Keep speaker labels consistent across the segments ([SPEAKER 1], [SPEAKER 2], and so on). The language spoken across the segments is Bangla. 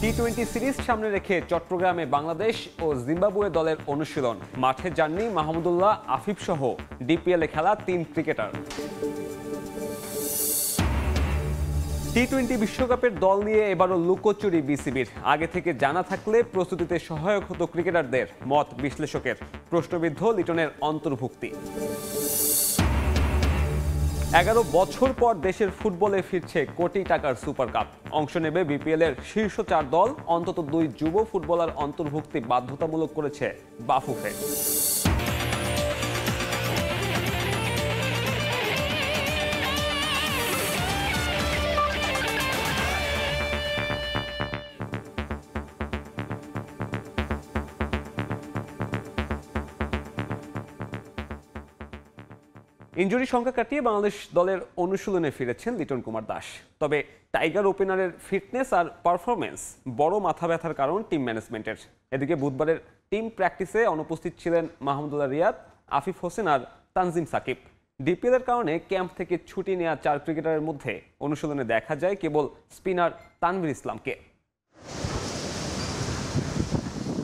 [SPEAKER 1] টি-20 সিরিজ সামনে রেখে চট্টগ্রামে বাংলাদেশ ও জিম্বাবুয়ে দলের অনুশীলন। মাঠে যাননি মাহমুদুল্লাহ, আফিফ সহ ডিপিএলে খেলা 3 ক্রিকেটার। টি-20 বিশ্বকাপের দল নিয়ে এবারও লুকোচুরি বিসিবির। আগে থেকে জানা থাকলে প্রস্তুতিতে সহায়ক হতো ক্রিকেটারদের, মত বিশ্লেষকের। প্রশ্নবিদ্ধ লিটনের অন্তর্ভুক্তি। 11 বছর পর দেশের ফুটবলে ফিরছে কোটি টাকার সুপার কাপ। অংশ নেবে বিপিএল এর শীর্ষ 4 দল। অন্তত 2 যুব ফুটবলার অন্তর্ভুক্তি বাধ্যতামূলক করেছে বাফুফে। ইনজুরি সংখ্যা কাটিয়ে বাংলাদেশ দলের অনুশীলনে ফিরেছেন লিটন কুমার দাস। তবে টাইগার ওপেনারের ফিটনেস আর পারফরমেন্স বড় মাথা ব্যথার কারণ টিম ম্যানেজমেন্টের। এদিকে বুধবারের টিম প্র্যাকটিসে অনুপস্থিত ছিলেন মাহমুদুল্লাহ রিয়াদ, আফিফ হোসেন আর তানজিম সাকিব। ডিপিএল এর কারণে ক্যাম্প থেকে ছুটি নেওয়া 4 ক্রিকেটারের মধ্যে অনুশীলনে দেখা যায় কেবল স্পিনার তানভীর ইসলামকে।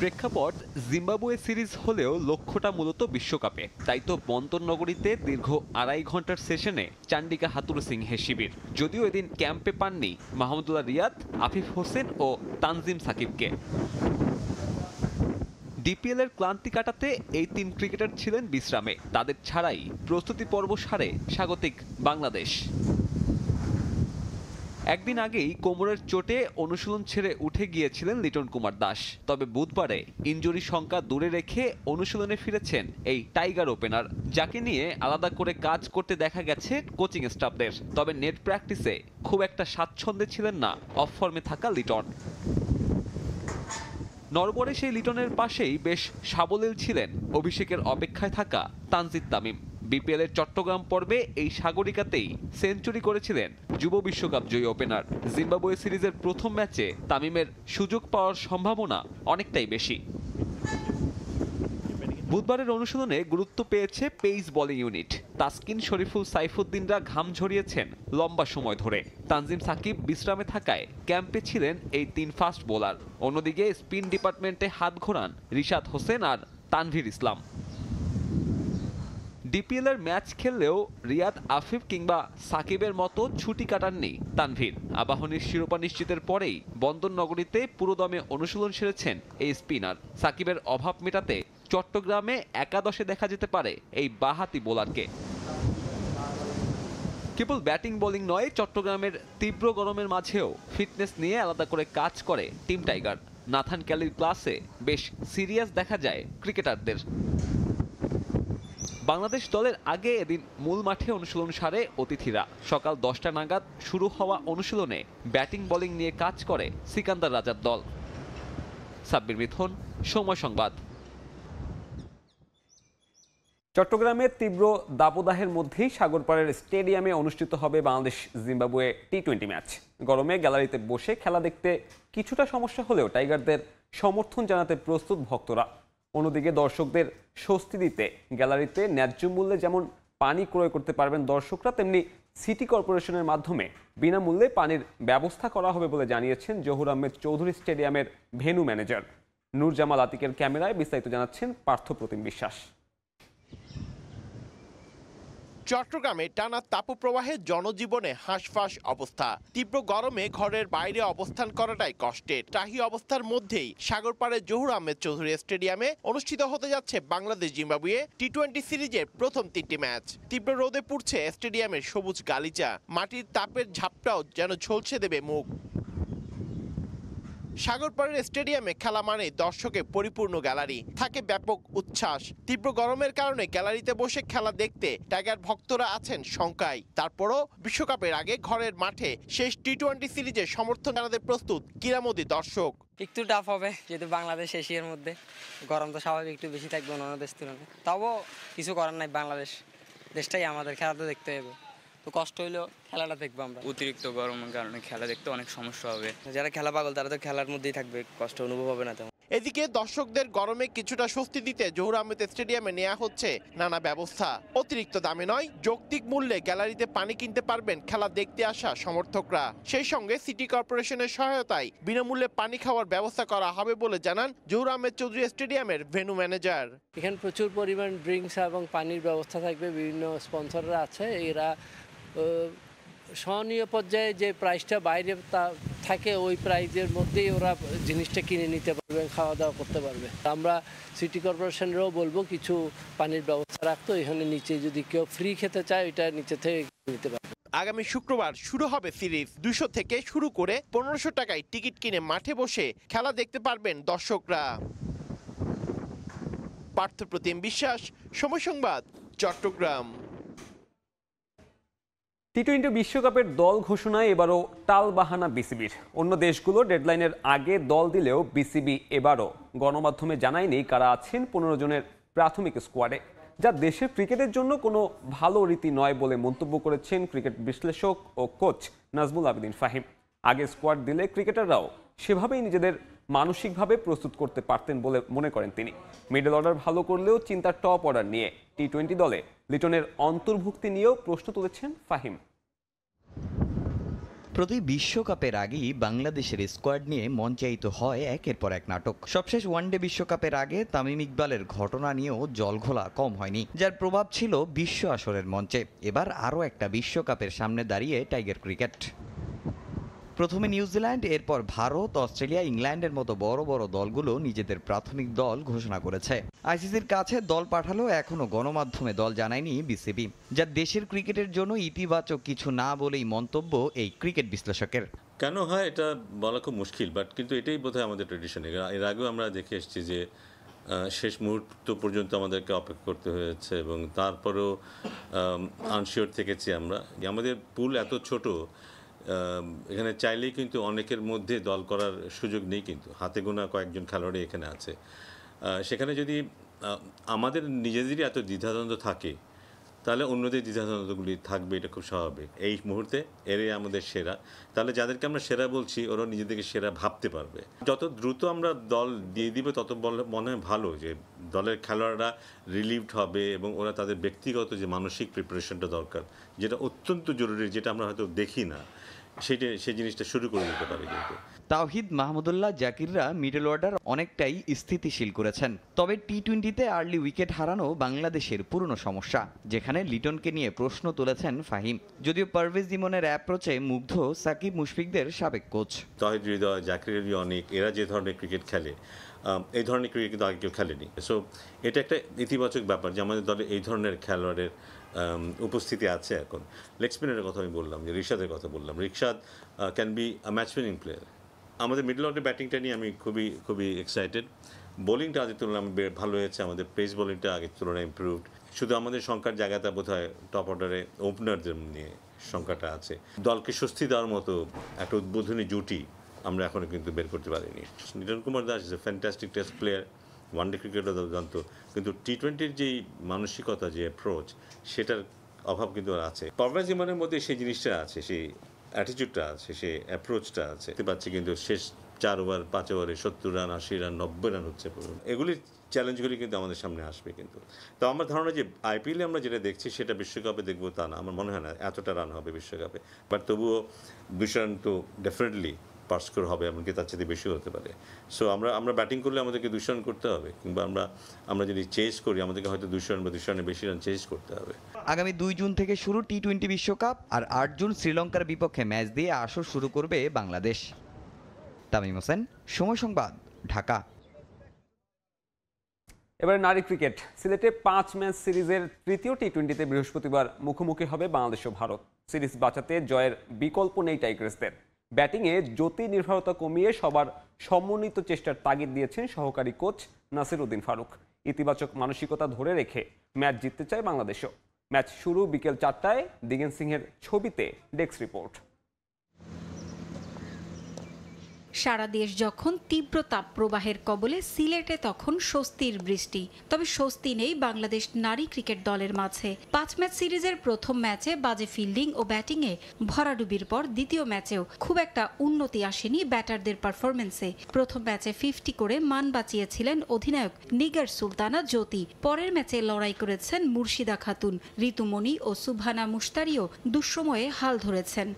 [SPEAKER 2] প্রেক্ষাপট জিম্বাবুয়ে সিরিজ হলেও লক্ষ্যটা মূলত বিশ্বকাপে। তাই তো বন্দর নগরীতে দীর্ঘ 2.5 ঘন্টার সেশনে চান্ডিকা হাতুরু সিংহে শিবির। যদিও এদিন ক্যাম্পে পাননি মাহমুদুল্লাহ রিয়াদ, আফিফ হোসেন ও তানজিম সাকিবকে। ডিপিএল এর ক্লান্তি কাটাতে এই 3 ক্রিকেটার ছিলেন বিশ্রামে। তাদের ছাড়াই প্রস্তুতি পর্ব সারে স্বাগতিক বাংলাদেশ। একদিন আগেই কোমরের চোটে অনুশীলন ছেড়ে উঠে গিয়েছিলেন লিটন কুমার দাস। তবে বুধবারে ইনজুরি সংখ্যা দূরে রেখে অনুশীলনে ফিরেছেন এই টাইগার ওপেনার, যাকে নিয়ে আলাদা করে কাজ করতে দেখা গেছে কোচিং স্টাফদের। তবে নেট প্র্যাকটিসে খুব একটা স্বাচ্ছন্দ্যে ছিলেন না অফ ফর্মে থাকা লিটন। নরবরে সেই লিটনের পাশেই বেশ সাবলীল ছিলেন অভিষেকের অপেক্ষায় থাকা তানজিদ তামিম। বিপিএল এর চট্টগ্রাম পর্বে এই সাগরিকাতেই সেঞ্চুরি করেছিলেন যুব বিশ্বকাপ জয়ী ওপেনার। জিম্বাবুয়ে সিরিজের প্রথম ম্যাচে তামিমের সুযোগ পাওয়ার সম্ভাবনা অনেকটাই বেশি। বুধবারের অনুশীলনে গুরুত্ব পেয়েছে pace bowling unit. Taskin, Shoriful, সাইফুদ্দিনরা ঘাম ঝরিয়েছেন লম্বা সময় ধরে। তানজিম সাকিব বিশ্রামে থাকায় ক্যাম্পে ছিলেন এই 3 ফাস্ট বোলার। অন্যদিকে স্পিন ডিপার্টমেন্টে হাত ঘোরান রিশাদ হোসেন আর তানভীর ইসলাম। ডিপিএল এর ম্যাচ খেললেও রিয়াদ, আফিফ কিংবা সাকিবের মতো ছুটি কাটাননি তানভীর। আবাহনীর শিরোপা নিশ্চিতের পরেই বন্দর নগরীতে পুরোদমে অনুশীলন সেরেছেন এই স্পিনার। সাকিবের অভাব মেটাতে চট্টগ্রামে একাদশে দেখা যেতে পারে এই বাঁহাতি বোলারকে। কেবল ব্যাটিং বোলিং নয়, চট্টগ্রামের তীব্র গরমের মাঝেও ফিটনেস নিয়ে আলাদা করে কাজ করে টিম টাইগার। নাথান ক্যালির ক্লাসে বেশ সিরিয়াস দেখা যায় ক্রিকেটারদের। বাংলাদেশ দলের আগে এদিন মূল মাঠে অনুশীলন সারে অতিথিরা। সকাল 10টা নাগাদ শুরু হওয়া অনুশীলনে ব্যাটিং বোলিং নিয়ে কাজ করে সিকান্দার রাজার দল। সাব্বির মিথুন, সময় সংবাদ।
[SPEAKER 1] চট্টগ্রামের তীব্র দাবদাহের মধ্যেই সাগরপাড়ের স্টেডিয়ামে অনুষ্ঠিত হবে বাংলাদেশ জিম্বাবুয়ে টি-20 ম্যাচ। গরমে গ্যালারিতে বসে খেলা দেখতে কিছুটা সমস্যা হলেও টাইগারদের সমর্থন জানাতে প্রস্তুত ভক্তরা। অন্যদিকে দর্শকদের স্বস্তি দিতে গ্যালারিতে ন্যায্য মূল্যে যেমন পানি ক্রয় করতে পারবেন দর্শকরা, তেমনি সিটি কর্পোরেশনের মাধ্যমে বিনামূল্যে পানির ব্যবস্থা করা হবে বলে জানিয়েছেন জহুর আহমেদ চৌধুরী স্টেডিয়ামের ভেন্যু ম্যানেজার। নূর জামাল আতিকের ক্যামেরায় বিস্তারিত জানাচ্ছেন পার্থপ্রতিম বিশ্বাস।
[SPEAKER 3] চট্টগ্রামে টানা তাপপ্রবাহে জনজীবনে হাঁসফাঁস অবস্থা। তীব্র গরমে ঘরের বাইরে অবস্থান করাটাই কষ্টের। তাহি অবস্থার মধ্যেই সাগরপাড়ের জহুর আহমেদ চৌধুরী স্টেডিয়ামে অনুষ্ঠিত হতে যাচ্ছে বাংলাদেশ জিম্বাবুয়ে টি-20 সিরিজের প্রথম 3টি ম্যাচ। তীব্র রোদে পুড়ছে স্টেডিয়ামের সবুজ গালিচা। মাটির তাপের ঝাপটাও যেন ঝলসে দেবে মুখ। সাগরপাড়ের স্টেডিয়ামে খেলা মানে দর্শকে পরিপূর্ণ গ্যালারি, থাকে ব্যাপক উচ্ছ্বাস। তীব্র গরমের কারণে গ্যালারিতে বসে খেলা দেখতে টাইগার ভক্তরা আছেন শঙ্কায়। তারপরও বিশ্বকাপের আগে ঘরের মাঠে শেষ টি-20 সিরিজে সমর্থন জানাতে প্রস্তুত কিরামতি দর্শক।
[SPEAKER 4] একটু টাফ হবে, যেহেতু বাংলাদেশ এশিয়ার মধ্যে গরম তো স্বাভাবিক একটু বেশি থাকবে অন্যান্য দেশ তুলনায়। তবুও কিছু করার নাই, বাংলাদেশ দেশটাই আমাদের, খেলা তো দেখতে হবে। তো কষ্ট হইলেও খেলাটা দেখবো আমরা।
[SPEAKER 5] অতিরিক্ত গরমের কারণে খেলা দেখতে অনেক সমস্যা হবে।
[SPEAKER 4] যারা খেলা পাগল তারা তো খেলার মধ্যেই থাকবে, কষ্ট অনুভব হবে না তেমন।
[SPEAKER 3] এদিকে দর্শকদের গরমে কিছুটা স্বস্তি দিতে জহুর আহমেদ স্টেডিয়ামে নেওয়া হচ্ছে নানা ব্যবস্থা। অতিরিক্ত দামে নয়, যৌক্তিক মূল্যে গ্যালারিতে পানি কিনতে পারবেন খেলা দেখতে আসা সমর্থকরা। সেই সঙ্গে সিটি কর্পোরেশনের সহায়তায় বিনামূল্যে পানি খাওয়ার ব্যবস্থা করা হবে বলে জানান জহুর আহমেদ চৌধুরী স্টেডিয়ামের ভেন্যু ম্যানেজার।
[SPEAKER 5] এখানে প্রচুর পরিমাণ ড্রিঙ্কস এবং পানির ব্যবস্থা থাকবে, বিভিন্ন স্পন্সররা আছে, এরা সহনীয় পর্যায়ে যে প্রাইসটা বাইরে থাকে ওই প্রাইজের মধ্যেই ওরা জিনিসটা কিনে নিতে পারবে, খাওয়া দাওয়া করতে পারবে। আমরা সিটি কর্পোরেশনেরও বলবো কিছু পানির ব্যবস্থা রাখতো, এখানে নিচে যদি কেউ ফ্রি খেতে চায় ওইটা নিচে থেকে নিতে পারবে।
[SPEAKER 3] আগামী শুক্রবার শুরু হবে সিরিজ। 200 থেকে শুরু করে 1500 টাকায় টিকিট কিনে মাঠে বসে খেলা দেখতে পারবেন দর্শকরা। পার্থপ্রতিম বিশ্বাস, সময় সংবাদ, চট্টগ্রাম।
[SPEAKER 1] টি-20 বিশ্বকাপের দল ঘোষণায় এবারও টালবাহানা বিসিবির। অন্য দেশগুলো ডেডলাইনের আগে দল দিলেও বিসিবি এবারও গণমাধ্যমে জানায়নি কারা আছেন 15 জনের প্রাথমিক স্কোয়াডে, যা দেশের ক্রিকেটের জন্য কোনো ভালো রীতি নয় বলে মন্তব্য করেছেন ক্রিকেট বিশ্লেষক ও কোচ নাজমুল আবেদিন ফাহিম। আগে স্কোয়াড দিলে ক্রিকেটাররাও সেভাবেই নিজেদের মানসিকভাবে প্রস্তুত করতে পারতেন বলে মনে করেন তিনি। মিডল অর্ডার ভালো করলেও চিন্তার টপ অর্ডার নিয়ে টি-20 দলে লিটনের অন্তর্ভুক্তি নিয়েও প্রশ্ন তুলেছেন ফাহিম।
[SPEAKER 6] প্রতি বিশ্বকাপের আগেই বাংলাদেশের স্কোয়াড নিয়ে মঞ্চায়িত হয় একের পর এক নাটক। সবশেষ ওয়ানডে বিশ্বকাপের আগে তামিম ইকবালের ঘটনা নিয়েও জলঘোলা কম হয়নি, যার প্রভাব ছিল বিশ্ব আসরের মঞ্চে। এবার আরও একটা বিশ্বকাপের সামনে দাঁড়িয়ে টাইগার ক্রিকেট। প্রথমে নিউজিল্যান্ড, এরপর ভারত, অস্ট্রেলিয়া, ইংল্যান্ডের মতো বড় বড় দলগুলো নিজেদের প্রাথমিক দল ঘোষণা করেছে। আইসিসির কাছে দল পাঠালেও এখনও গণমাধ্যমে দল জানায়নি বিসিবি, যা দেশের ক্রিকেটের জন্য ইতিবাচক কিছু না বলেই মন্তব্য এই ক্রিকেট বিশ্লেষকের।
[SPEAKER 7] কেন হয় এটা বলা খুব মুশকিল, বাট কিন্তু এটাই বোধহয় আমাদের ট্রেডিশন। এর আগেও আমরা দেখে এসেছি যে শেষ মুহূর্ত পর্যন্ত আমাদেরকে অপেক্ষা করতে হয়েছে এবং তারপরেও আনশিওর থেকেছি আমরা। আমাদের পুল এত ছোট, এখানে চাইলেই কিন্তু অনেকের মধ্যে দল করার সুযোগ নেই, কিন্তু হাতে গোনা কয়েকজন খেলোয়াড়ই এখানে আছে। সেখানে যদি আমাদের নিজেদেরই এত দ্বিধাদ্বন্দ্ব থাকে, তাহলে অন্যদের দ্বিধাদ্বন্দ্বগুলি থাকবে, এটা খুব স্বাভাবিক। এই মুহূর্তে এরাই আমাদের সেরা, তাহলে যাদেরকে আমরা সেরা বলছি ওরা নিজেদেরকে সেরা ভাবতে পারবে। যত দ্রুত আমরা দল দিয়ে দিব তত মনে হয় ভালো, যে দলের খেলোয়াড়রা রিলিভড হবে এবং ওরা তাদের ব্যক্তিগত যে মানসিক প্রিপারেশনটা দরকার, যেটা অত্যন্ত জরুরি, যেটা আমরা হয়তো দেখি না, সেই জিনিসটা শুরু করে দিতে পারে। কিন্তু
[SPEAKER 6] তাওহিদ, মাহমুদুল্লাহ, জাকিররা মিডল অর্ডার অনেকটাই স্থিতিশীল করেছেন। তবে টি-20তে আর্লি উইকেট হারানো বাংলাদেশের পুরনো সমস্যা, যেখানে লিটনকে নিয়ে প্রশ্ন তুলেছেন ফাহিম। যদিও পারভেজ ইমনের অ্যাপ্রোচে মুগ্ধ সাকিব মুশফিকদের সাবেক কোচ।
[SPEAKER 7] তাওহিদ হৃদয়, জাকির অনেক, এরা যে ধরনের ক্রিকেট খেলে, এই ধরনের ক্রিকেট কিন্তু আগে কেউ খেলেনি। সো এটা একটা ইতিবাচক ব্যাপার যে আমাদের দলে এই ধরনের খেলোয়াড়ের উপস্থিতি আছে। এখন লেগ স্পিনারের কথা আমি বললাম, যে রিশাদের কথা বললাম, Rishad can be a match winning player. আমাদের মিডল অর্ডার ব্যাটিংটা নিয়ে আমি খুবই এক্সাইটেড। বোলিংটা আগের তুলনায় ভালো হয়েছে, আমাদের পেস বোলিংটা আগের তুলনায় ইমপ্রুভড। শুধু আমাদের সংখ্যার জায়গাটা বোধহয় টপ অর্ডারে ওপেনারদের নিয়ে সংখ্যাটা আছে। দলকে স্বস্তি দেওয়ার মতো একটা উদ্বোধনী জুটি আমরা এখনও কিন্তু বের করতে পারিনি। Liton Kumar Das is a fantastic test player, one day ক্রিকেটও জানত, কিন্তু টি-20-র যেই মানসিকতা, যে অ্যাপ্রোচ, সেটার অভাব কিন্তু আছে। পারভেজ ইমনের মধ্যে সেই জিনিসটা আছে, সেই অ্যাটিটিউডটা আছে, সেই অ্যাপ্রোচটা আছে। দেখতে পাচ্ছি কিন্তু শেষ 4 ওভার 5 ওভারে 70 রান, 80 রান, 90 রান হচ্ছে। এগুলির চ্যালেঞ্জগুলি কিন্তু আমাদের সামনে আসবে। কিন্তু তো আমার ধারণা যে আইপিএলে আমরা যেটা দেখছি সেটা বিশ্বকাপে দেখবো তা না, আমার মনে হয় না এতটা রান হবে বিশ্বকাপে। বাট তবুও 200 রান তো ডেফিনেটলি পার স্কোর হবে, এমনকি তার চেয়ে বেশি হতে পারে। সো আমরা ব্যাটিং করলে আমাদেরকে 200 রান করতে হবে, কিংবা আমরা যদি চেস করি আমাদেরকে হয়তো 200 রান বা 200 রানের বেশি রান চেস করতে হবে।
[SPEAKER 6] আগামী 2 জুন থেকে শুরু টি-20 বিশ্বকাপ, আর 8 জুন শ্রীলঙ্কার বিপক্ষে ম্যাচ দিয়ে আসর শুরু করবে বাংলাদেশ। তামিম হোসেন, সময় সংবাদ, ঢাকা।
[SPEAKER 1] এবারে নারী ক্রিকেট। সিলেটে 5 ম্যাচ সিরিজের তৃতীয় টি-20তে বৃহস্পতিবার মুখোমুখি হবে বাংলাদেশ ও ভারত। সিরিজ বাঁচাতে জয়ের বিকল্প নেই টাইগার্সদের। ব্যাটিংয়ে জ্যোতি নির্ভরতা কমিয়ে সবার সমন্বিত চেষ্টার তাগিদ দিয়েছেন সহকারী কোচ নাসির উদ্দিন ফারুক। ইতিবাচক মানসিকতা ধরে রেখে ম্যাচ জিততে চায় বাংলাদেশও। ম্যাচ শুরু বিকেল 4টায়। দিগেন সিংহের ছবিতে ডেস্ক রিপোর্ট।
[SPEAKER 8] সারা দেশ যখন তীব্র তাপপ্রবাহের কবলে, সিলেটে তখন স্বস্তির বৃষ্টি। তবে স্বস্তি নেই বাংলাদেশ নারী ক্রিকেট দলের মাঝে। 5 ম্যাচ সিরিজের প্রথম ম্যাচে বাজে ফিল্ডিং ও ব্যাটিংয়ে ভরাডুবির পর দ্বিতীয় ম্যাচেও খুব একটা উন্নতি আসেনি ব্যাটারদের পারফরমেন্সে। প্রথম ম্যাচে 50 করে মান বাঁচিয়েছিলেন অধিনায়ক নিগার সুলতানা জ্যোতি। পরের ম্যাচে লড়াই করেছেন মুর্শিদা খাতুন, ঋতুমণি ও সুবহানা মুশতারিও দুঃসময়ে হাল ধরেছেন।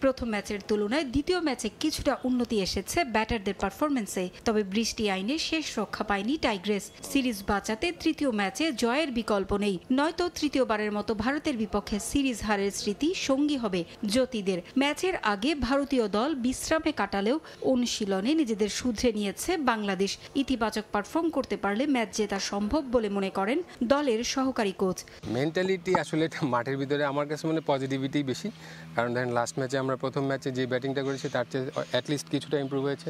[SPEAKER 8] প্রথম ম্যাচের তুলনায় দ্বিতীয় ম্যাচে কিছুটা উন্নতি এসেছে ব্যাটারদের পারফরমেন্সে। তবে বৃষ্টি আইনে শেষ রক্ষা পায়নি টাইগ্রেস। সিরিজ বাঁচাতে তৃতীয় ম্যাচে জয়ের বিকল্প নেই, নয়তো তৃতীয়বারের মতো ভারতের বিপক্ষে সিরিজ হারের স্মৃতি সঙ্গী হবে জ্যোতিদের। ম্যাচের আগে ভারতীয় দল বিশ্রামে কাটালেও অনুশীলনে নিজেদের শুধরে নিয়েছে বাংলাদেশ। ইতিবাচক পারফর্ম করতে পারলে ম্যাচ জেতা সম্ভব বলে মনে করেন দলের সহকারী কোচ।
[SPEAKER 9] মেন্টালিটি আসলে মাঠের ভিতরে আমার কাছে মনে পজিটিভিটি বেশি, কারণ দেখেন লাস্ট ম্যাচে আমরা প্রথম ম্যাচে যে ব্যাটিংটা করেছি তার চেয়ে অ্যাটলিস্ট কিছুটা ইমপ্রুভ হয়েছে।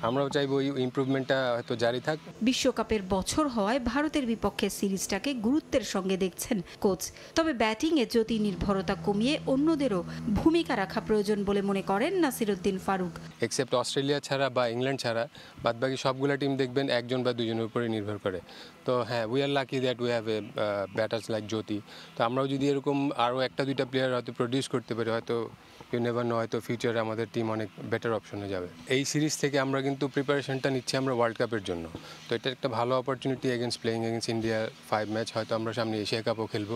[SPEAKER 9] আমরাও চাইবো ওই ইমপ্রুভমেন্টটা হয়তো জারি থাক।
[SPEAKER 8] বিশ্বকাপের বছর হওয়ায় ভারতের বিপক্ষে সিরিজটাকে গুরুত্বের সঙ্গে দেখছেন কোচ। তবে ব্যাটিংয়ে জ্যোতি নির্ভরতা কমিয়ে অন্যদেরও ভূমিকা রাখা প্রয়োজন বলে মনে করেন নাসিরউদ্দিন ফারুক।
[SPEAKER 9] এক্সেপ্ট অস্ট্রেলিয়া ছাড়া বা ইংল্যান্ড ছাড়া বাদবাকি সবগুলো টিম দেখবেন একজন বা দুজনের উপরে নির্ভর করে। তো হ্যাঁ, we are lucky that we have a batters like Jyoti. তো আমরাও যদি এরকম আরও একটা দুইটা প্লেয়ার হয়তো প্রডিউস করতে পারি, হয়তো ইউ নেভার নো, হয়তো ফিউচারে আমাদের টিম অনেক বেটার অপশনে যাবে। এই সিরিজ থেকে আমরা কিন্তু প্রিপারেশনটা নিচ্ছি আমরা ওয়ার্ল্ড কাপের জন্য। তো এটা একটা ভালো opportunity against playing against India 5 match. হয়তো আমরা সামনে এশিয়া কাপও খেলবো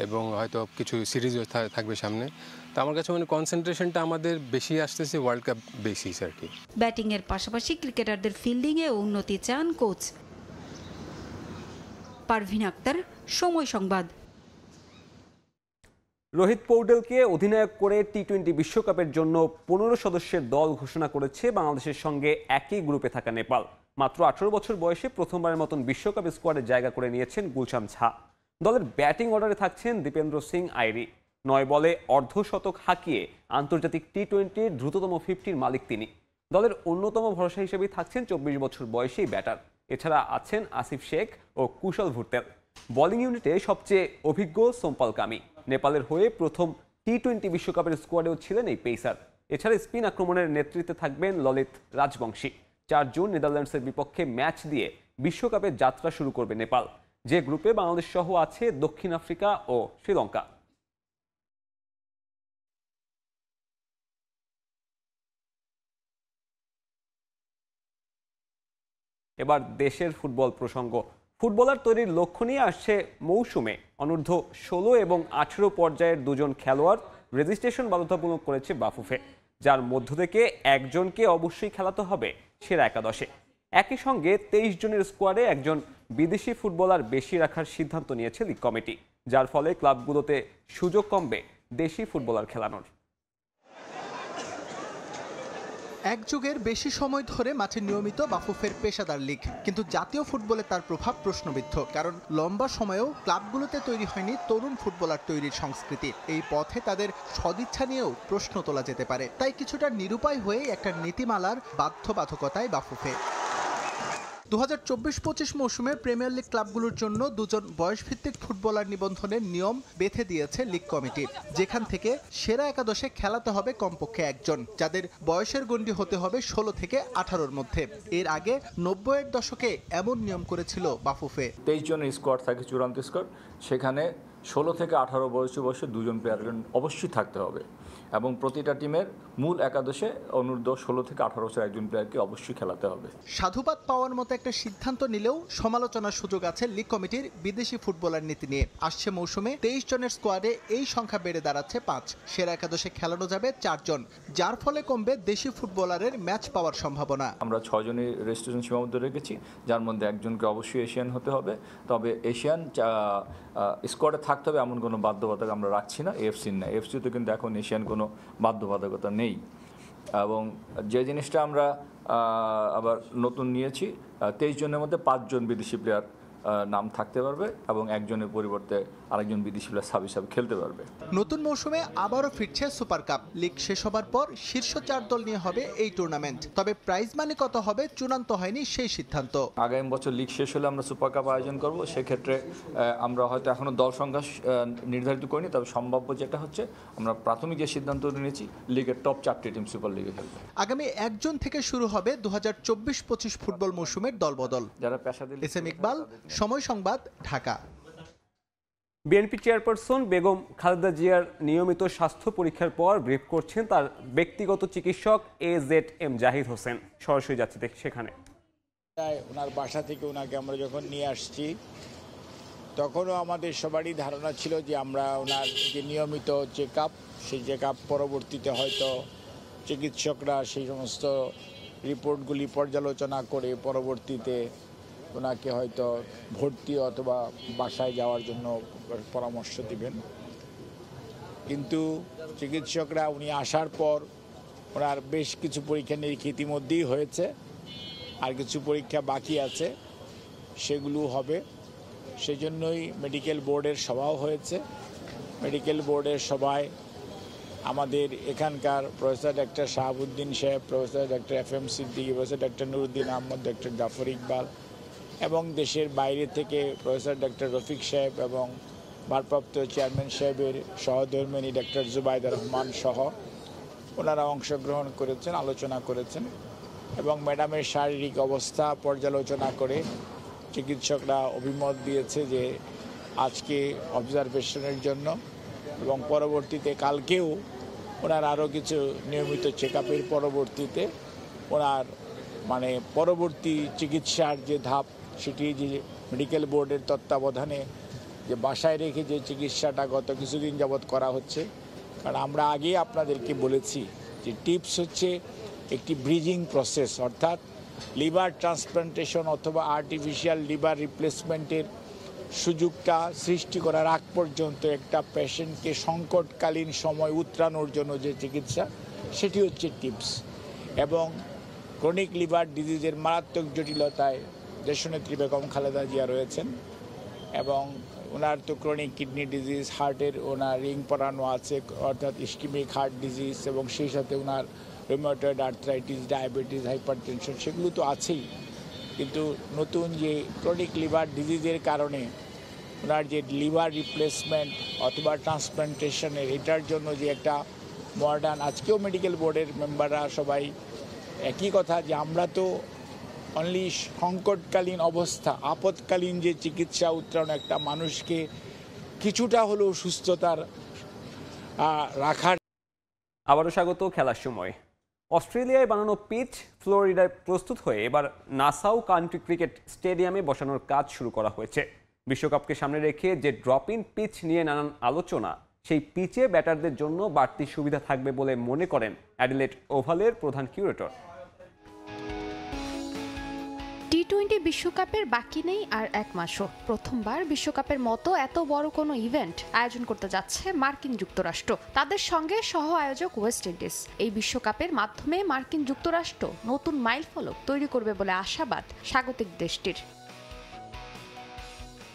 [SPEAKER 9] এবং হয়তো কিছু সিরিজও থাকবে সামনে। তো আমার কাছে মানে কনসেন্ট্রেশনটা আমাদের বেশি আসতেছে ওয়ার্ল্ড কাপ বেসিস আর কি।
[SPEAKER 8] ব্যাটিংয়ের পাশাপাশি ক্রিকেটারদের ফিল্ডিংয়ে উন্নতি চান কোচ। পারভিন আক্তার, সময় সংবাদ।
[SPEAKER 1] রোহিত পৌডেলকে অধিনায়ক করে টি-20 বিশ্বকাপের জন্য 15 সদস্যের দল ঘোষণা করেছে বাংলাদেশের সঙ্গে একই গ্রুপে থাকা নেপাল। মাত্র 18 বছর বয়সে প্রথমবারের মতন বিশ্বকাপ স্কোয়াডে জায়গা করে নিয়েছেন গুলশান ঝা। দলের ব্যাটিং অর্ডারে থাকছেন দীপেন্দ্র সিং আইরি। 9 বলে অর্ধশতক হাঁকিয়ে আন্তর্জাতিক টি-20-র দ্রুততম 50-র মালিক তিনি। দলের অন্যতম ভরসা হিসেবেই থাকছেন 24 বছর বয়সী ব্যাটার। এছাড়া আছেন আসিফ শেখ ও কুশল ভুর্তেল। বোলিং ইউনিটে সবচেয়ে অভিজ্ঞ সোমপাল কামি। নেপালের হয়ে প্রথম টি-20 বিশ্বকাপের স্কোয়াডেও ছিলেন এই পেসার। এছাড়া স্পিন আক্রমণের নেতৃত্বে থাকবেন ললিত রাজবংশী। 4 জুন নেদারল্যান্ডসের বিপক্ষে ম্যাচ দিয়ে বিশ্বকাপের যাত্রা শুরু করবে নেপাল, যে গ্রুপে বাংলাদেশ সহ আছে দক্ষিণ আফ্রিকা ও শ্রীলঙ্কা। এবার দেশের ফুটবল প্রসঙ্গ। ফুটবলার তৈরির লক্ষ্য নিয়ে আসছে মৌসুমে অনূর্ধ্ব 16 এবং 18 পর্যায়ের 2 জন খেলোয়াড় রেজিস্ট্রেশন বাধ্যতামূলক করেছে বাফুফে, যার মধ্য থেকে একজনকে অবশ্যই খেলাতে হবে সেরা একাদশে। একই সঙ্গে 23 জনের স্কোয়াডে একজন বিদেশি ফুটবলার বেশি রাখার সিদ্ধান্ত নিয়েছে লীগ কমিটি, যার ফলে ক্লাবগুলোতে সুযোগ কমবে দেশি ফুটবলার খেলানোর।
[SPEAKER 10] এক যুগের বেশি সময় ধরে মাঠে নিয়মিত বাফুফের পেশাদার লীগ, কিন্তু জাতীয় ফুটবলে তার প্রভাব প্রশ্নবিদ্ধ। কারণ লম্বা সময়েও ক্লাবগুলোতে তৈরি হয়নি তরুণ ফুটবলার তৈরির সংস্কৃতি। এই পথে তাদের সদিচ্ছা নিয়েও প্রশ্ন তোলা যেতে পারে। তাই কিছুটা নিরুপায় হয়ে একটা নীতিমালার বাধ্যবাধকতায় বাফুফে 2024-25 মৌসুমে প্রিমিয়ার লিগ ক্লাবগুলোর জন্য 2 জন বয়সভিত্তিক ফুটবলার নিবন্ধনের নিয়ম বেঁধে দিয়েছে লীগ কমিটি, যেখান থেকে সেরা একাদশে খেলাতে হবে কমপক্ষে একজন, যাদের বয়সের গণ্ডি হতে হবে 16 থেকে 18-র মধ্যে। এর আগে 90-এর দশকে এমন নিয়ম করেছিল বাফুফে।
[SPEAKER 11] 23 জনের স্কোয়াড থাকে, চূড়ান্ত স্কোয়াড। সেখানে 16 থেকে 18 বয়সে 2 জন প্লেয়ার অবশ্যই থাকতে হবে এবং প্রতিটা টিমের মূল একাদশে অনূর্ধ্ব 16 থেকে 18 বছর একজন প্লেয়ারকে অবশ্যই খেলাতে হবে।
[SPEAKER 10] সাধুবাদ পাওয়ার মতো একটা সিদ্ধান্ত নিলেও সমালোচনার সুযোগ আছে লীগ কমিটির বিদেশি ফুটবলার নীতি নিয়ে। আসছে মৌসুমে 23 জনের স্কোয়াডে এই সংখ্যা বেড়ে দাঁড়াচ্ছে 5। সেরা একাদশে খেলানো যাবে 4 জন, যার ফলে কমবে দেশি ফুটবলারের ম্যাচ পাওয়ার সম্ভাবনা।
[SPEAKER 11] আমরা 6 জনের রেজিস্ট্রেশন সীমাবদ্ধ রেখেছি, যার মধ্যে একজনকে অবশ্যই এশিয়ান হতে হবে। তবে এশিয়ান স্কোয়াডে থাকতে হবে এমন কোনো বাধ্যবাধকতা আমরা রাখছি না এএফসির না। এএফসিতে কিন্তু এখন এশিয়ান কোনো বাধ্যবাধকতা নেই। এবং যে জিনিসটা আমরা আবার নতুন নিয়েছি, 23 জনের মধ্যে 5 জন বিদেশি প্লেয়ার নাম থাকতে পারবে এবং একজনের পরিবর্তে আরেকজন বিদেশি প্লেয়ার সাব হিসাবে খেলতে পারবে।
[SPEAKER 10] নতুন মৌসুমে আবারও ফিরছে সুপার কাপ। লিগ শেষ হবার পর শীর্ষ 4 দল নিয়ে হবে এই টুর্নামেন্ট। তবে প্রাইজ মানি কত হবে চূড়ান্ত হয়নি সেই সিদ্ধান্ত।
[SPEAKER 11] আগামী বছর লিগ শেষ হলে আমরা সুপার কাপ আয়োজন করব। সেক্ষেত্রে আমরা হয়তো এখনো দল সংখ্যা নির্ধারিত করিনি, তবে সম্ভাব্য যেটা হচ্ছে আমরা প্রাথমিক যে সিদ্ধান্ত নিয়েছি লিগের টপ 4টি টিম সুপার লিগে খেলবে।
[SPEAKER 10] আগামী 1 জুন থেকে শুরু হবে 2024-25 ফুটবল মৌসুমের দলবদল।
[SPEAKER 11] যারা পেশাদার।
[SPEAKER 10] এসএম ইকবাল, সময় সংবাদ, ঢাকা।
[SPEAKER 1] বিএনপি চেয়ারপারসন বেগম খালেদা জিয়ার নিয়মিত স্বাস্থ্য পরীক্ষার পর ব্রিফ করছেন তার ব্যক্তিগত চিকিৎসক AZM জাহিদ হোসেন। সরাসরি যাচ্ছে সেখানে।
[SPEAKER 12] ওনার বাসা থেকে ওনাকে আমরা যখন নিয়ে আসছি তখনও আমাদের সবারই ধারণা ছিল যে আমরা ওনার যে নিয়মিত চেক আপ, সেই চেক আপ পরবর্তীতে হয়তো চিকিৎসকরা সেই সমস্ত রিপোর্টগুলি পর্যালোচনা করে পরবর্তীতে ওনাকে হয়তো ভর্তি অথবা বাসায় যাওয়ার জন্য পরামর্শ দিবেন। কিন্তু চিকিৎসকরা উনি আসার পর ওনার বেশ কিছু পরীক্ষা নিরীক্ষা ইতিমধ্যেই হয়েছে, আর কিছু পরীক্ষা বাকি আছে, সেগুলো হবে। সেজন্যই মেডিকেল বোর্ডের সভাও হয়েছে। মেডিকেল বোর্ডের সভায় আমাদের এখানকার প্রফেসর ডক্টর শাহাবুদ্দিন সাহেব, professor doctor FM Siddiqui, professor doctor Nuruddin Ahmed, doctor Zafar Iqbal এবং দেশের বাইরে থেকে প্রফেসর ডক্টর রফিক সাহেব এবং ভারপ্রাপ্ত চেয়ারম্যান সাহেবের সহধর্মিণী ডক্টর জুবাইদা রহমান সহ ওনারা অংশগ্রহণ করেছেন, আলোচনা করেছেন এবং ম্যাডামের শারীরিক অবস্থা পর্যালোচনা করে চিকিৎসকরা অভিমত দিয়েছে যে আজকে অবজারভেশনের জন্য এবং পরবর্তীতে কালকেও ওনার আরও কিছু নিয়মিত চেক আপের পরবর্তীতে ওনার পরবর্তী চিকিৎসার যে ধাপ সেটি যে মেডিকেল বোর্ডের তত্ত্বাবধানে যে বাসায় রেখে যে চিকিৎসাটা গত কিছুদিন যাবৎ করা হচ্ছে। কারণ আমরা আগেই আপনাদেরকে বলেছি যে টিপস হচ্ছে একটি ব্রিজিং প্রসেস, অর্থাৎ লিভার ট্রান্সপ্লান্টেশন অথবা আর্টিফিশিয়াল লিভার রিপ্লেসমেন্টের সুযোগটা সৃষ্টি করার আগ পর্যন্ত একটা পেশেন্টকে সংকটকালীন সময় উতরানোর জন্য যে চিকিৎসা সেটি হচ্ছে টিপস। এবং ক্রনিক লিভার ডিজিজের মারাত্মক জটিলতায় দেশনেত্রী বেগম খালেদা জিয়া রয়েছেন এবং ওনার তো ক্রনিক কিডনি ডিজিজ, হার্টের ওনার রিং পরানো আছে অর্থাৎ ইস্কিমিক হার্ট ডিজিজ এবং সেই সাথে ওনার রুমেটয়েড আর্থ্রাইটিস, ডায়াবেটিস, হাইপারটেনশন সেগুলো তো আছেই। কিন্তু নতুন যে ক্রনিক লিভার ডিজিজের কারণে ওনার যে লিভার রিপ্লেসমেন্ট অথবা ট্রান্সপ্লান্টেশনের এটার জন্য যে একটা মডার্ন, আজকেও মেডিকেল বোর্ডের মেম্বাররা সবাই একই কথা যে আমরা তো অনলি সংকটকালীন অবস্থা, আপৎকালীন যে চিকিৎসা উত্তরণ একটা মানুষকে কিছুটা হলেও সুস্থতার রাখার।
[SPEAKER 1] আবারও স্বাগত খেলার সময়। অস্ট্রেলিয়ায় বানানো পিচ ফ্লোরিডায় প্রস্তুত হয়ে এবার নাসাউ কান্ট্রি ক্রিকেট স্টেডিয়ামে বসানোর কাজ শুরু করা হয়েছে। বিশ্বকাপকে সামনে রেখে যে ড্রপ ইন পিচ নিয়ে নানান আলোচনা, সেই পিচে ব্যাটারদের জন্য বাড়তি সুবিধা থাকবে বলে মনে করেন অ্যাডিলেড ওভালের প্রধান কিউরেটর।
[SPEAKER 13] টি-20 বিশ্বকাপের বাকি নেই আর 1 মাসও। প্রথমবার বিশ্বকাপের মতো এত বড় কোনো ইভেন্ট আয়োজন করতে যাচ্ছে মার্কিন যুক্তরাষ্ট্র, তাদের সঙ্গে সহ আয়োজক ওয়েস্ট ইন্ডিজ। এই বিশ্বকাপের মাধ্যমে মার্কিন যুক্তরাষ্ট্র নতুন মাইলফলক তৈরি করবে বলে আশাবাদ স্বাগতিক দেশটির।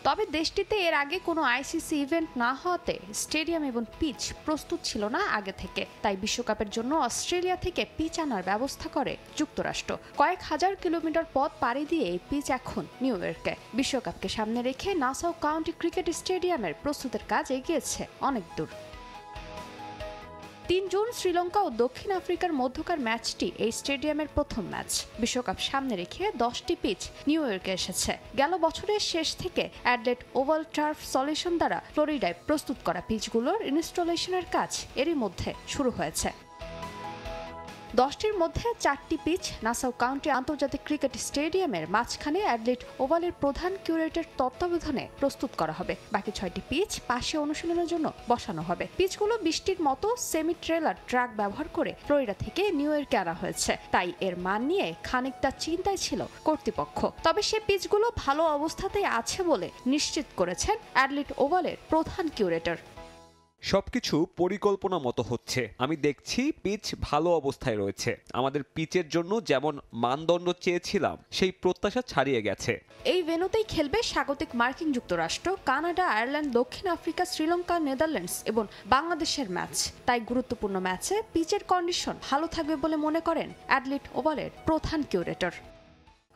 [SPEAKER 13] তবে দেশটিতে এর আগে কোনো আইসিসি ইভেন্ট না হওয়াতে স্টেডিয়াম এবং পিচ প্রস্তুত ছিল না আগে থেকে। তাই বিশ্বকাপের জন্য অস্ট্রেলিয়া থেকে পিচ আনার ব্যবস্থা করে যুক্তরাষ্ট্র। কয়েক হাজার কিলোমিটার পথ পাড়ি দিয়ে এই পিচ এখন নিউ ইয়র্কে। বিশ্বকাপকে সামনে রেখে নাসাউ কাউন্টি ক্রিকেট স্টেডিয়ামের প্রস্তুতের কাজ এগিয়েছে অনেক দূর। 3 জুন শ্রীলঙ্কা ও দক্ষিণ আফ্রিকার মধ্যকার ম্যাচটি এই স্টেডিয়ামের প্রথম ম্যাচ। বিশ্বকাপ সামনে রেখে 10টি পিচ নিউ ইয়র্কে এসেছে। গেল বছরের শেষ থেকে অ্যাডলেড ওভাল টার্ফ সলিউশন দ্বারা ফ্লোরিডায় প্রস্তুত করা পিচগুলোর ইনস্টলেশনের কাজ এরই মধ্যে শুরু হয়েছে। 10টির মধ্যে 4টি পিচ নাসাউ কাউন্টি আন্তর্জাতিক ক্রিকেট স্টেডিয়ামের মাঝখানে অ্যাডলেড ওভালের প্রধান কিউরেটর তত্ত্বাবধানে প্রস্তুত করা হবে। বাকি 6টি পিচ পাশে অনুশীলনের জন্য বসানো হবে। পিচগুলো 20টির মতো সেমি ট্রেলার ট্রাক ব্যবহার করে ফ্লোরিডা থেকে নিউ ইয়র্কে আনা হয়েছে। তাই এর মান নিয়ে খানিকটা চিন্তায় ছিল কর্তৃপক্ষ। তবে সে পিচগুলো ভালো অবস্থাতেই আছে বলে নিশ্চিত করেছেন অ্যাডলেড ওভালের প্রধান কিউরেটর।
[SPEAKER 2] সবকিছু পরিকল্পনা মতো হচ্ছে। আমি দেখছি পিচ ভালো অবস্থায় রয়েছে। আমাদের পিচের জন্য যেমন মানদণ্ড চেয়েছিলাম সেই প্রত্যাশা ছাড়িয়ে গেছে।
[SPEAKER 13] এই ভেন্যুতেই খেলবে স্বাগতিক মার্কিন যুক্তরাষ্ট্র, কানাডা, আয়ারল্যান্ড, দক্ষিণ আফ্রিকা, শ্রীলঙ্কা, নেদারল্যান্ডস এবং বাংলাদেশের ম্যাচ। তাই গুরুত্বপূর্ণ ম্যাচে পিচের কন্ডিশন ভালো থাকবে বলে মনে করেন অ্যাডলেট ওভালের প্রধান কিউরেটর।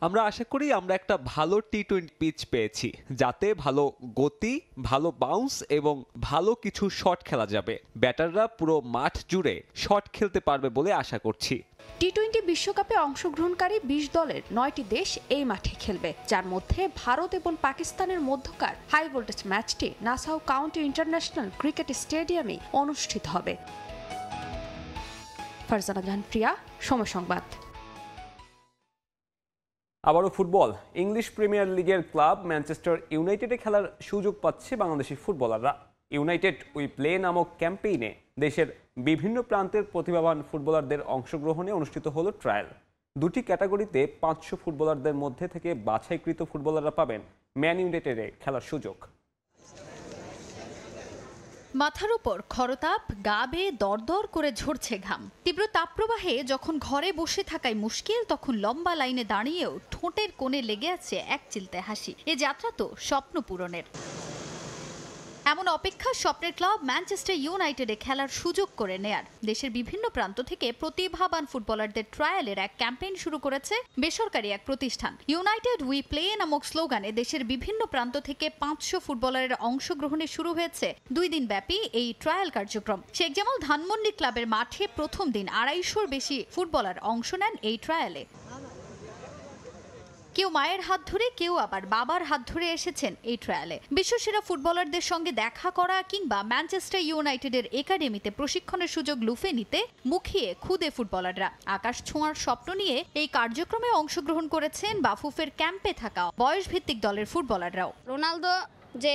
[SPEAKER 2] আমরা আশা করি আমরা একটা ভালো টি-20 পিচ পেয়েছি, যাতে ভালো গতি, ভালো বাউন্স এবং ভালো কিছু শট খেলা যাবে। ব্যাটাররা পুরো মাঠ জুড়ে শট খেলতে পারবে বলে আশা করছি।
[SPEAKER 13] টি-20 বিশ্বকাপে অংশগ্রহণকারী 20 দলের 9টি দেশ এই মাঠে খেলবে, যার মধ্যে ভারত এবং পাকিস্তানের মধ্যকার হাই ভোল্টেজ ম্যাচটি নাসাউ কাউন্টি ইন্টারন্যাশনাল ক্রিকেট স্টেডিয়ামে অনুষ্ঠিত হবে। ফারজানা জাহান প্রিয়া, সময় সংবাদ।
[SPEAKER 1] আবারও ফুটবল। ইংলিশ প্রিমিয়ার লিগের ক্লাব ম্যানচেস্টার ইউনাইটেডে খেলার সুযোগ পাচ্ছে বাংলাদেশি ফুটবলাররা। ইউনাইটেড উই প্লে নামক ক্যাম্পেইনে দেশের বিভিন্ন প্রান্তের প্রতিভাবান ফুটবলারদের অংশগ্রহণে অনুষ্ঠিত হলো ট্রায়াল। দুটি ক্যাটাগরিতে 500 ফুটবলারদের মধ্যে থেকে বাছাইকৃত ফুটবলাররা পাবেন ম্যান ইউনাইটেডে খেলার সুযোগ।
[SPEAKER 8] মাথার উপর খরতাপ, গা বেয়ে দরদর করে ঝরছে ঘাম। তীব্র তাপপ্রবাহে যখন ঘরে বসে থাকাই মুশকিল, তখন লম্বা লাইনে দাঁড়িয়েও ঠোঁটের কোণে লেগে আছে এক চিলতে হাসি। এ যাত্রা তো স্বপ্ন পূরণের। এমন অপেক্ষা স্বপ্নের ক্লাব ম্যানচেস্টার ইউনাইটেডে খেলার সুযোগ করে নেয়ার। দেশের বিভিন্ন প্রান্ত থেকে প্রতিভাবান ফুটবলারদের ট্রায়ালের এক ক্যাম্পেইন শুরু করেছে বেসরকারি এক প্রতিষ্ঠান। ইউনাইটেড উই প্লে নামক স্লোগানে দেশের বিভিন্ন প্রান্ত থেকে 500 ফুটবলারের অংশগ্রহণে শুরু হয়েছে 2 দিন ব্যাপী এই ট্রায়াল কার্যক্রম। শেখ জামাল ধানমন্ডি ক্লাবের মাঠে প্রথম দিন 250-র বেশি ফুটবলার অংশ নেন এই ট্রায়ালে। কেউ মায়ের হাত ধরে, কেউ আবার বাবার হাত ধরে এসেছেন এই ট্রায়ালে। বিশ্বসেরা ফুটবলারদের সঙ্গে দেখা করা কিংবা ম্যানচেস্টার ইউনাইটেডের একাডেমিতে প্রশিক্ষণের সুযোগ লুফে নিতে মুখিয়ে খুদে ফুটবলাররা। আকাশ ছোঁয়ার স্বপ্ন নিয়ে এই কার্যক্রমে অংশগ্রহণ করেছেন বাফুফের ক্যাম্পে থাকা বয়সভিত্তিক দলের ফুটবলাররাও।
[SPEAKER 14] রোনালদো যে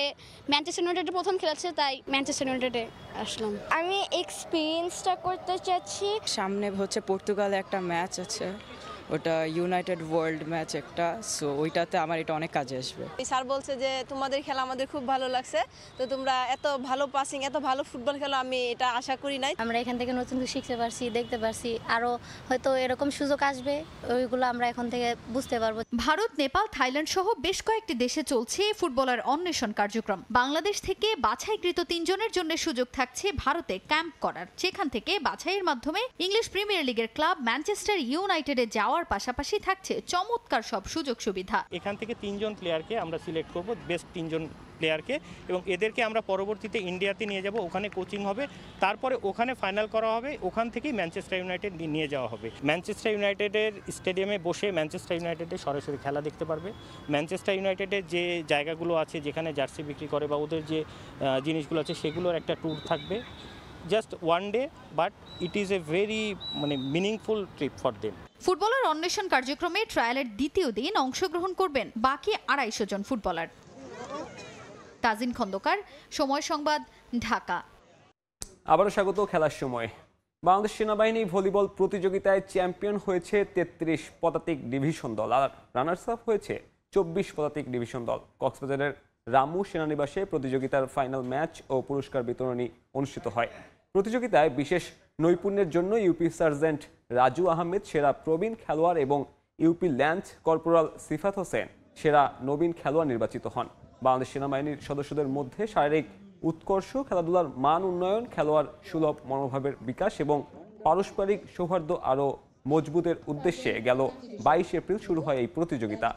[SPEAKER 14] ম্যানচেস্টার ইউনাইটেডে প্রথম খেলেছে, তাই ম্যানচেস্টার ইউনাইটেডে আসলাম। আমি এক্সপিরিয়েন্সটা করতে চাচ্ছি।
[SPEAKER 15] সামনে হচ্ছে পর্তুগালে একটা ম্যাচ আছে, ওটা ইউনাইটেড ওয়ার্ল্ড ম্যাচ একটা, সো ওইটাতে আমার এটা অনেক কাজে আসবে।
[SPEAKER 16] স্যার বলছে যে তোমাদের খেলা আমাদের খুব ভালো লাগছে, তো তোমরা এত ভালো পাসিং, এত ভালো ফুটবল খেলো, আমি এটা আশা করি নাই।
[SPEAKER 14] আমরা এখান থেকে নতুন কিছু শিখতে পারছি, দেখতে পারছি, আরও হয়তো এরকম সুযোগ আসবে, ওইগুলো আমরা এখন থেকে বুঝতে পারবো।
[SPEAKER 8] ভারত, নেপাল, থাইল্যান্ড সহ বেশ কয়েকটি দেশে চলছে ফুটবলার অন্বেষণ কার্যক্রম। বাংলাদেশ থেকে বাছাইকৃত 3 জনের জন্য সুযোগ থাকছে ভারতে ক্যাম্প করার। সেখান থেকে বাছাইয়ের মাধ্যমে ইংলিশ প্রিমিয়ার লিগের ক্লাব ম্যানচেস্টার ইউনাইটেডে যাওয়ার পাশাপাশি থাকছে চমৎকার সব সুযোগ সুবিধা।
[SPEAKER 17] এখান থেকে 3 জন প্লেয়ারকে আমরা সিলেক্ট করব, বেস্ট 3 জন প্লেয়ারকে, এবং এদেরকে আমরা পরবর্তীতে ইন্ডিয়াতে নিয়ে যাব, ওখানে কোচিং হবে, তারপরে ওখানে ফাইনাল করা হবে, ওখান থেকেই ম্যানচেস্টার ইউনাইটেড নিয়ে যাওয়া হবে। ম্যানচেস্টার ইউনাইটেডের স্টেডিয়ামে বসে ম্যানচেস্টার ইউনাইটেডের সরাসরি খেলা দেখতে পারবে। ম্যানচেস্টার ইউনাইটেডের যে জায়গাগুলো আছে যেখানে জার্সি বিক্রি করে বা ওদের যে জিনিসগুলো আছে সেগুলোর একটা ট্যুর থাকবে। Just 1 day, but it is a very meaningful trip for them.
[SPEAKER 8] Footballer অন্বেষণ কার্যক্রমে ট্রায়ালের দ্বিতীয় দিন অংশগ্রহণ করবেন বাকি 250 জন ফুটবলার। তাজিন খন্দকার, সময় সংবাদ, ঢাকা।
[SPEAKER 1] আবারও স্বাগত খেলার সময়। বাংলাদেশ সেনাবাহিনী ভলিবল প্রতিযোগিতায় চ্যাম্পিয়ন হয়েছে 33 পদাতিক ডিভিশন দল, আর রানার্স আপ হয়েছে 24 পদাতিক ডিভিশন দল। কক্সবাজারের রামু সেনানিবাসে প্রতিযোগিতার ফাইনাল ম্যাচ ও পুরস্কার বিতরণী অনুষ্ঠিত হয়। প্রতিযোগিতায় বিশেষ নৈপুণ্যের জন্য ইউপি সার্জেন্ট রাজু আহমেদ সেরা প্রবীণ খেলোয়াড় এবং ইউপি ল্যান্স কর্পোরাল সিফাত হোসেন সেরা নবীন খেলোয়াড় নির্বাচিত হন। বাংলাদেশ সেনাবাহিনীর সদস্যদের মধ্যে শারীরিক উৎকর্ষ, খেলাধুলার মান উন্নয়ন, খেলোয়াড় সুলভ মনোভাবের বিকাশ এবং পারস্পরিক সৌহার্দ্য আরও মজবুতের উদ্দেশ্যে গেল 22 এপ্রিল শুরু হয় এই প্রতিযোগিতা,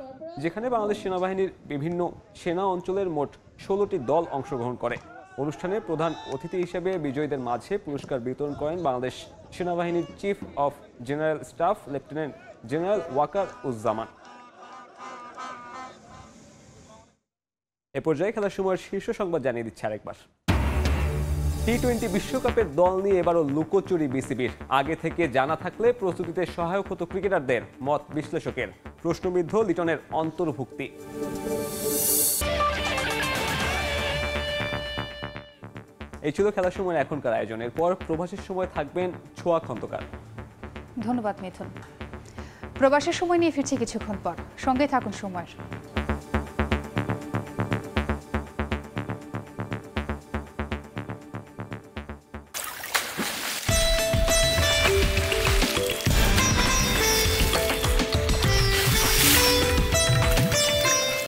[SPEAKER 1] যেখানে বাংলাদেশ সেনাবাহিনীর বিভিন্ন সেনা অঞ্চলের মোট 16টি দল অংশগ্রহণ করে। অনুষ্ঠানে প্রধান অতিথি হিসেবে বিজয়ীদের মাঝে পুরস্কার বিতরণ করেন বাংলাদেশ সেনাবাহিনীর chief of general staff lieutenant general Waker Uzzaman. এ পর্যায়ে খেলার সময়ের শীর্ষ সংবাদ জানিয়ে দিচ্ছে আরেকবার। টি-20 বিশ্বকাপের দল নিয়ে এবারও লুকোচুরি বিসিবির। আগে থেকে জানা থাকলে প্রস্তুতিতে সহায়ক হতো ক্রিকেটারদের, মত বিশ্লেষকের। প্রশ্নবিদ্ধ লিটনের অন্তর্ভুক্তি। এই ছিল খেলার সময়ের এখনকার আয়োজন। এরপর প্রবাসের সময় থাকবেন ছোঁয়া খন্দকার।
[SPEAKER 18] ধন্যবাদ মিথুন। প্রবাসের সময় নিয়ে ফিরছি কিছুক্ষণ পর, সঙ্গে থাকুন সময়ের।